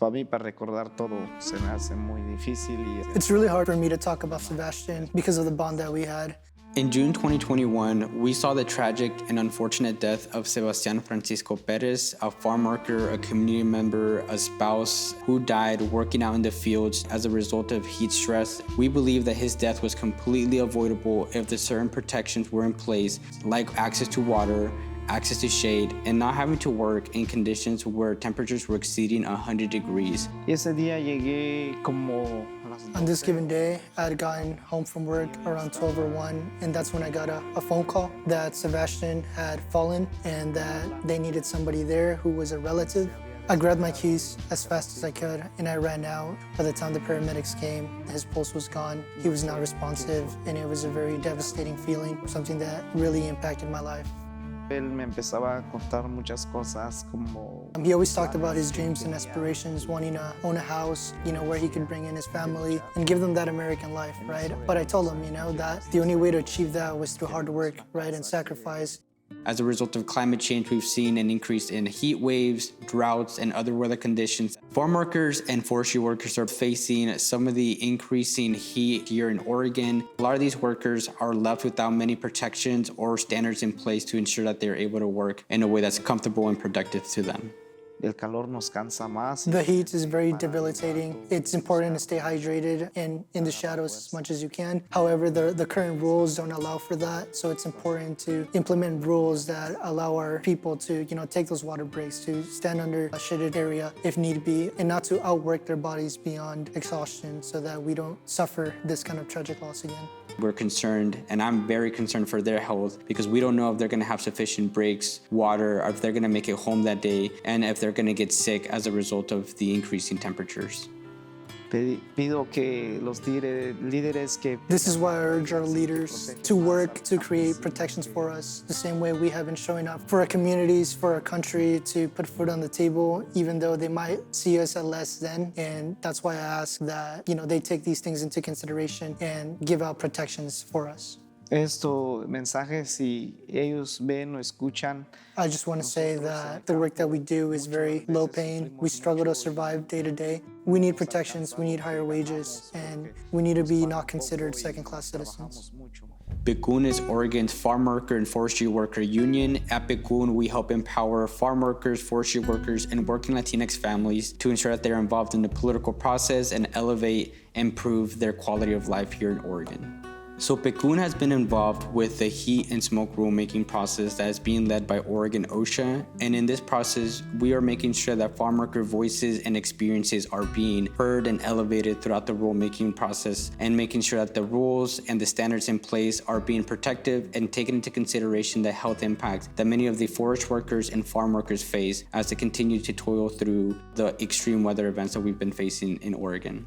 Para mí, para recordar todo, se me hace muy difícil. It's really hard for me to talk about Sebastian because of the bond that we had. In June 2021, we saw the tragic and unfortunate death of Sebastian Francisco Perez, a farm worker, a community member, a spouse who died working out in the fields as a result of heat stress. We believe that his death was completely avoidable if the certain protections were in place, like access to water, access to shade, and not having to work in conditions where temperatures were exceeding 100 degrees. Y ese día llegué como On this given day, I had gotten home from work around 12 or 1, and that's when I got a phone call that Sebastian had fallen and that they needed somebody there who was a relative. I grabbed my keys as fast as I could and I ran out. By the time the paramedics came, his pulse was gone, he was not responsive, and it was a very devastating feeling, something that really impacted my life. él me empezaba a contar muchas cosas como... He always talked about his dreams and aspirations, wanting to own a house, where he could bring in his family and give them that American life, right? But I told him, that the only way to achieve that was through hard work, right, and sacrifice. As a result of climate change, we've seen an increase in heat waves, droughts, and other weather conditions. Farm workers and forestry workers are facing some of the increasing heat here in Oregon. A lot of these workers are left without many protections or standards in place to ensure that they're able to work in a way that's comfortable and productive to them. El calor nos cansa más. The heat is very debilitating. It's important to stay hydrated and in the shadows as much as you can. However, the current rules don't allow for that, so it's important to implement rules that allow our people to, take those water breaks, to stand under a shaded area if need be, and not to outwork their bodies beyond exhaustion so that we don't suffer this kind of tragic loss again. We're concerned, and I'm very concerned for their health because we don't know if they're gonna have sufficient breaks, water, or if they're gonna make it home that day, and if they're gonna get sick as a result of the increasing temperatures. Pido que los líderes que... This is why I urge our leaders to work to create protections for us, the same way we have been showing up for our communities, for our country, to put food on the table, even though they might see us as less than. And that's why I ask that, they take these things into consideration and give out protections for us. Mensajes, si ellos ven o escuchan. I just want to say that the work that we do is very low paying. We struggle to survive day to day. We need protections, we need higher wages, and we need to be not considered second-class citizens. PCUN is Oregon's farm worker and forestry worker union. At PCUN, we help empower farm workers, forestry workers, and working Latinx families to ensure that they're involved in the political process and elevate and improve their quality of life here in Oregon. So PCUN has been involved with the heat and smoke rulemaking process that is being led by Oregon OSHA. And in this process, we are making sure that farm worker voices and experiences are being heard and elevated throughout the rulemaking process, and making sure that the rules and the standards in place are being protective and taking into consideration the health impacts that many of the forest workers and farm workers face as they continue to toil through the extreme weather events that we've been facing in Oregon.